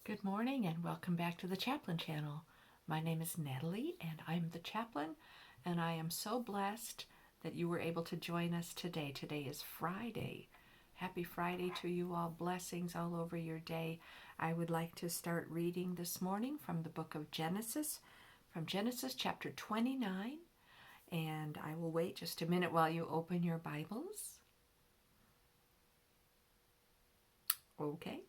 Good morning and welcome back to the Chaplain channel. My name is Natalie and I'm the Chaplain, and I am so blessed that you were able to join us today. Today is Friday. Happy Friday to you all. Blessings all over your day. I would like to start reading this morning from the book of Genesis, from Genesis chapter 29, and I will wait just a minute while you open your Bibles. Okay.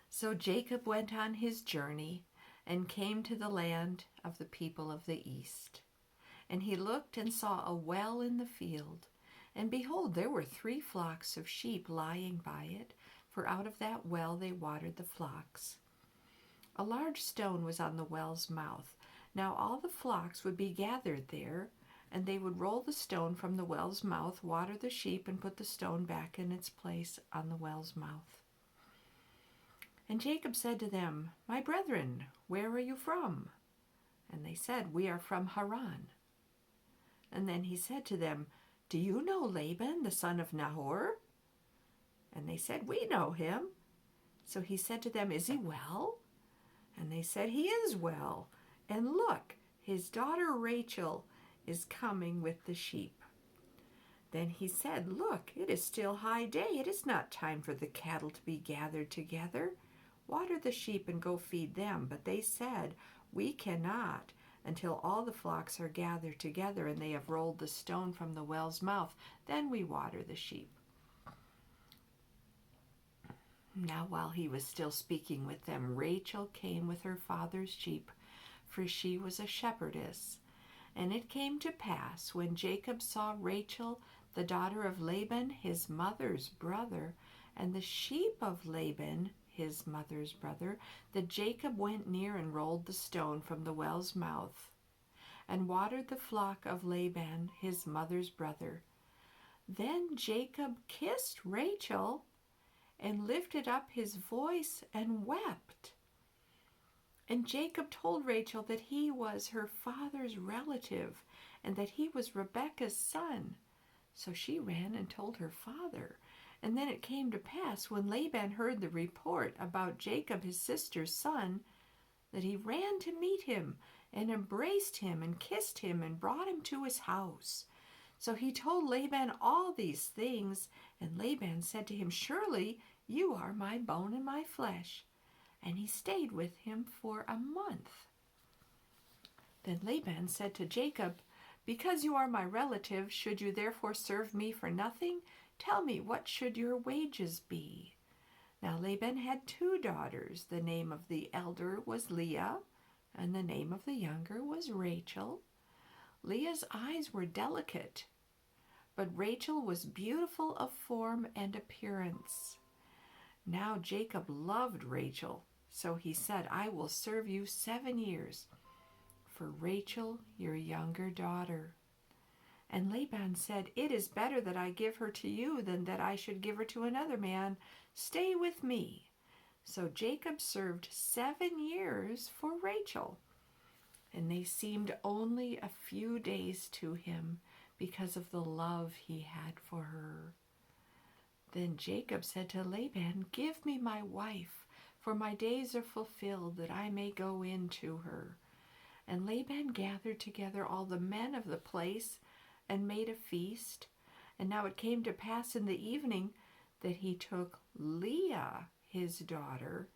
So Jacob went on his journey and came to the land of the people of the east. And he looked and saw a well in the field. And behold, there were 3 flocks of sheep lying by it, for out of that well they watered the flocks. A large stone was on the well's mouth. Now all the flocks would be gathered there, and they would roll the stone from the well's mouth, water the sheep, and put the stone back in its place on the well's mouth. And Jacob said to them, My brethren, where are you from? And they said, We are from Haran. And then he said to them, Do you know Laban, the son of Nahor? And they said, We know him. So he said to them, Is he well? And they said, He is well. And look, his daughter Rachel is coming with the sheep. Then he said, Look, it is still high day. It is not time for the cattle to be gathered together. Water the sheep and go feed them. But they said, We cannot until all the flocks are gathered together and they have rolled the stone from the well's mouth. Then we water the sheep. Now while he was still speaking with them, Rachel came with her father's sheep, for she was a shepherdess. And it came to pass, when Jacob saw Rachel, the daughter of Laban, his mother's brother, and the sheep of Laban, his mother's brother, that Jacob went near and rolled the stone from the well's mouth, and watered the flock of Laban, his mother's brother. Then Jacob kissed Rachel, and lifted up his voice and wept. And Jacob told Rachel that he was her father's relative, and that he was Rebekah's son. So she ran and told her father. And then it came to pass, when Laban heard the report about Jacob his sister's son, that he ran to meet him, and embraced him, and kissed him, and brought him to his house. So he told Laban all these things, and Laban said to him, Surely you are my bone and my flesh. And he stayed with him for a month. Then Laban said to Jacob, Because you are my relative, should you therefore serve me for nothing? Tell me, what should your wages be? Now Laban had 2 daughters. The name of the elder was Leah, and the name of the younger was Rachel. Leah's eyes were delicate, but Rachel was beautiful of form and appearance. Now Jacob loved Rachel, so he said, I will serve you 7 years for Rachel, your younger daughter. And Laban said, It is better that I give her to you than that I should give her to another man. Stay with me. So Jacob served 7 years for Rachel, and they seemed only a few days to him because of the love he had for her. Then Jacob said to Laban, Give me my wife, for my days are fulfilled, that I may go in to her. And Laban gathered together all the men of the place, and made a feast. And now it came to pass in the evening that he took Leah, his daughter,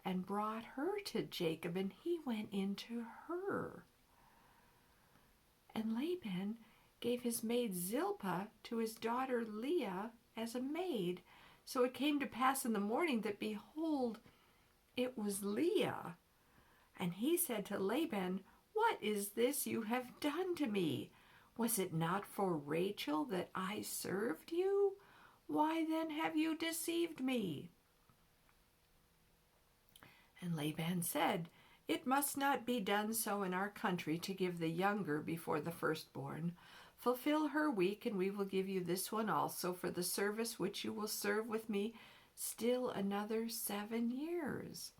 and brought her to Jacob, and he went into her. And Laban gave his maid Zilpah to his daughter Leah as a maid. So it came to pass in the morning that, behold, it was Leah. And he said to Laban, What is this you have done to me? Was it not for Rachel that I served you? Why then have you deceived me? And Laban said, It must not be done so in our country to give the younger before the firstborn. Fulfill her week, and we will give you this one also for the service which you will serve with me still another 7 years.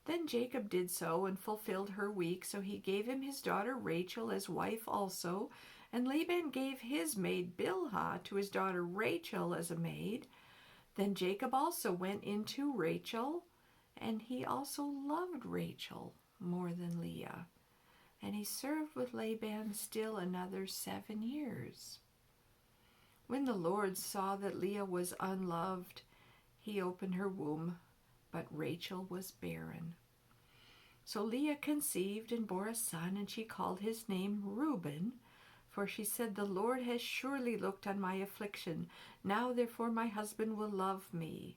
Then Jacob did so and fulfilled her week, so he gave him his daughter Rachel as wife also, and Laban gave his maid Bilhah to his daughter Rachel as a maid. Then Jacob also went into Rachel, and he also loved Rachel more than Leah. And he served with Laban still another 7 years. When the Lord saw that Leah was unloved, he opened her womb, but Rachel was barren. So Leah conceived and bore a son, and she called his name Reuben, for she said, "The Lord has surely looked on my affliction. Now therefore my husband will love me."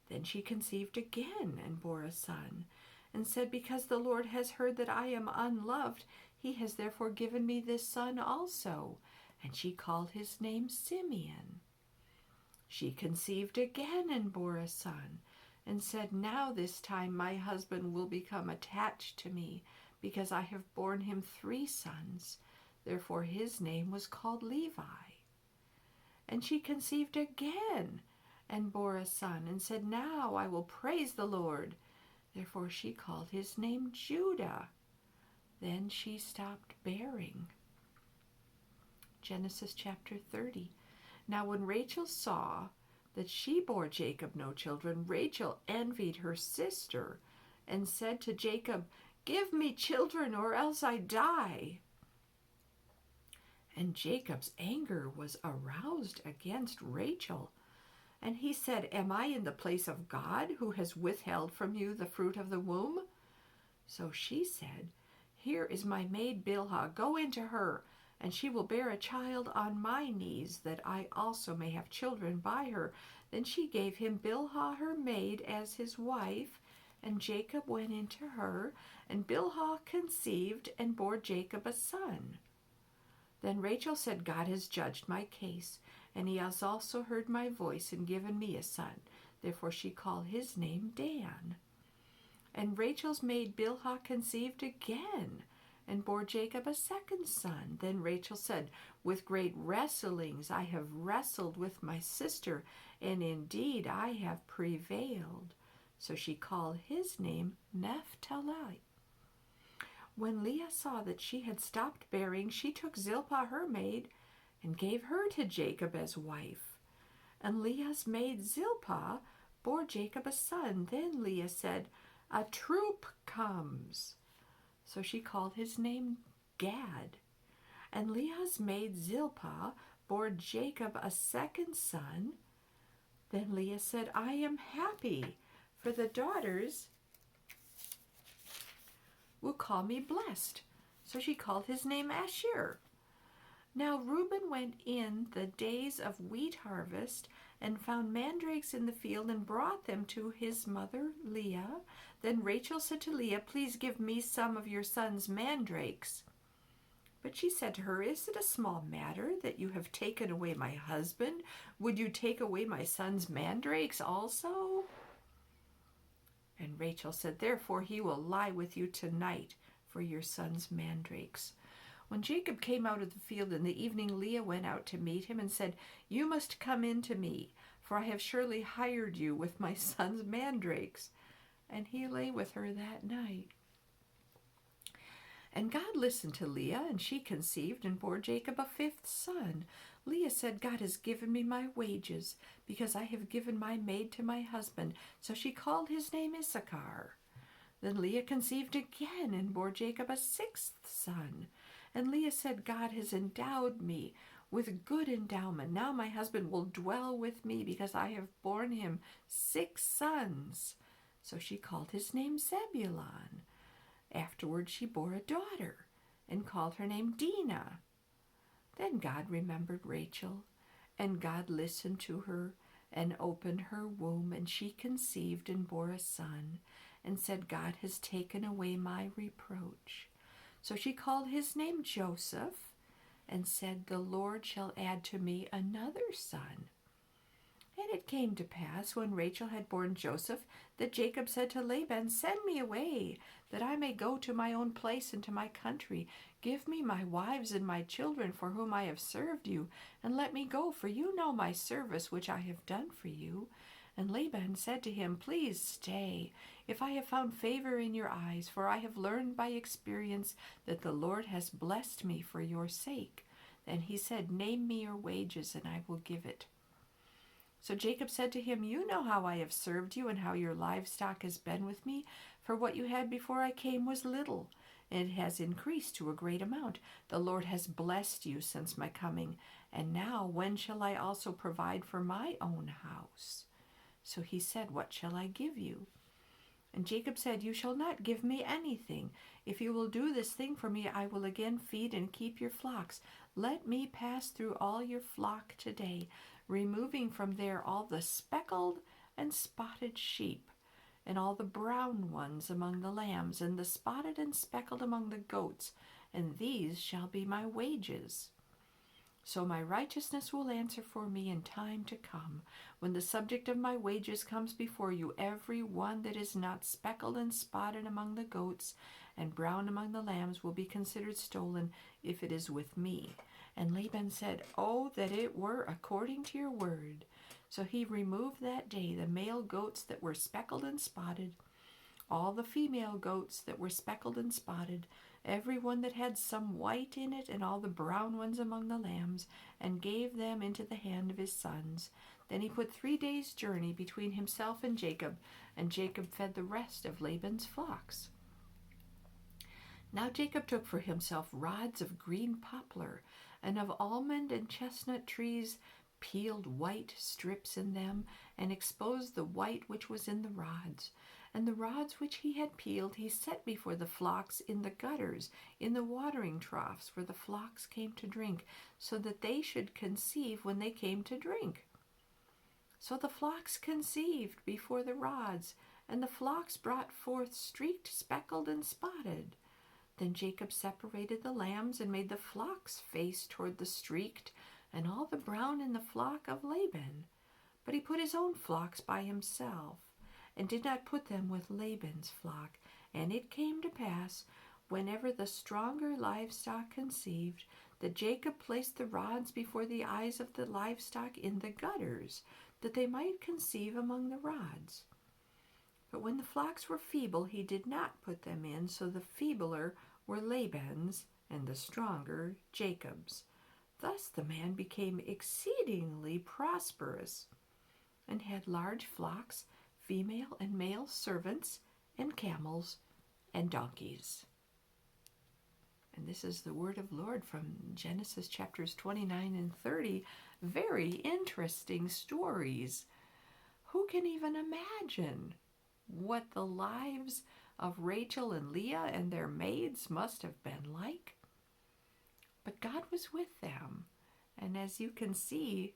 Then she conceived again and bore a son, and said, "Because the Lord has heard that I am unloved, he has therefore given me this son also." And she called his name Simeon. She conceived again and bore a son, and said, "Now this time my husband will become attached to me, because I have borne him 3 sons. Therefore his name was called Levi. And she conceived again and bore a son, and said, "Now I will praise the Lord." Therefore she called his name Judah. Then she stopped bearing. Genesis chapter 30. Now when Rachel saw that she bore Jacob no children, Rachel envied her sister and said to Jacob, "Give me children, or else I die." And Jacob's anger was aroused against Rachel. And he said, "Am I in the place of God, who has withheld from you the fruit of the womb?" So she said, "Here is my maid Bilhah, go into her, and she will bear a child on my knees, that I also may have children by her." Then she gave him Bilhah her maid as his wife, and Jacob went into her, and Bilhah conceived and bore Jacob a son. Then Rachel said, "God has judged my case, and he has also heard my voice and given me a son." Therefore she called his name Dan. And Rachel's maid Bilhah conceived again and bore Jacob a second son. Then Rachel said, "With great wrestlings I have wrestled with my sister, and indeed I have prevailed." So she called his name Naphtali. When Leah saw that she had stopped bearing, she took Zilpah her maid and gave her to Jacob as wife. And Leah's maid Zilpah bore Jacob a son. Then Leah said, "A troop comes." So she called his name Gad. And Leah's maid Zilpah bore Jacob a second son. Then Leah said, "I am happy, for the daughters will call me blessed." So she called his name Asher. Now Reuben went in the days of wheat harvest and found mandrakes in the field and brought them to his mother Leah. Then Rachel said to Leah, "Please give me some of your son's mandrakes." But she said to her, "Is it a small matter that you have taken away my husband? Would you take away my son's mandrakes also?" And Rachel said, "Therefore he will lie with you tonight for your son's mandrakes." When Jacob came out of the field in the evening, Leah went out to meet him and said, "You must come in to me, for I have surely hired you with my son's mandrakes." And he lay with her that night. And God listened to Leah, and she conceived and bore Jacob a 5th son. Leah said, "God has given me my wages, because I have given my maid to my husband." So she called his name Issachar. Then Leah conceived again and bore Jacob a 6th son. And Leah said, "God has endowed me with good endowment. Now my husband will dwell with me, because I have borne him 6 sons. So she called his name Zebulun. Afterward she bore a daughter and called her name Dinah. Then God remembered Rachel, and God listened to her and opened her womb, and she conceived and bore a son, and said, "God has taken away my reproach." So she called his name Joseph, and said, "The Lord shall add to me another son." And it came to pass, when Rachel had borne Joseph, that Jacob said to Laban, "Send me away, that I may go to my own place and to my country. Give me my wives and my children, for whom I have served you, and let me go, for you know my service which I have done for you." And Laban said to him, "Please stay, if I have found favor in your eyes, for I have learned by experience that the Lord has blessed me for your sake." Then he said, "Name me your wages, and I will give it." So Jacob said to him, "You know how I have served you and how your livestock has been with me, for what you had before I came was little, and it has increased to a great amount. The Lord has blessed you since my coming, and now when shall I also provide for my own house?" So he said, "What shall I give you?" And Jacob said, "You shall not give me anything. If you will do this thing for me, I will again feed and keep your flocks. Let me pass through all your flock today, removing from there all the speckled and spotted sheep, and all the brown ones among the lambs, and the spotted and speckled among the goats, and these shall be my wages. So my righteousness will answer for me in time to come. When the subject of my wages comes before you, every one that is not speckled and spotted among the goats and brown among the lambs will be considered stolen if it is with me." And Laban said, "Oh, that it were according to your word." So he removed that day the male goats that were speckled and spotted, all the female goats that were speckled and spotted, every one that had some white in it, and all the brown ones among the lambs, and gave them into the hand of his sons. Then he put 3 days' journey between himself and Jacob fed the rest of Laban's flocks. Now Jacob took for himself rods of green poplar, and of almond and chestnut trees, peeled white strips in them, and exposed the white which was in the rods. And the rods which he had peeled he set before the flocks in the gutters, in the watering troughs, where the flocks came to drink, so that they should conceive when they came to drink. So the flocks conceived before the rods, and the flocks brought forth streaked, speckled, and spotted. Then Jacob separated the lambs and made the flocks face toward the streaked, and all the brown in the flock of Laban. But he put his own flocks by himself, and did not put them with Laban's flock. And it came to pass, whenever the stronger livestock conceived, that Jacob placed the rods before the eyes of the livestock in the gutters, that they might conceive among the rods. But when the flocks were feeble, he did not put them in, so the feebler were Laban's, and the stronger Jacob's. Thus the man became exceedingly prosperous, and had large flocks, female and male servants, and camels, and donkeys. And this is the word of the Lord from Genesis chapters 29 and 30. Very interesting stories. Who can even imagine what the lives of Rachel and Leah and their maids must have been like? But God was with them. And as you can see,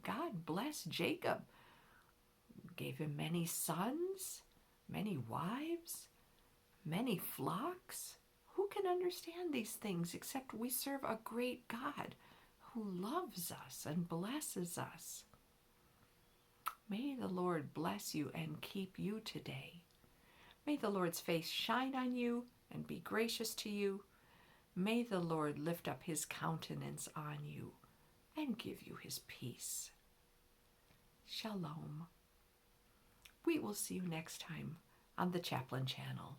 God blessed Jacob, gave him many sons, many wives, many flocks. Who can understand these things except we serve a great God who loves us and blesses us? May the Lord bless you and keep you today. May the Lord's face shine on you and be gracious to you. May the Lord lift up his countenance on you and give you his peace. Shalom. We will see you next time on the Chaplain channel.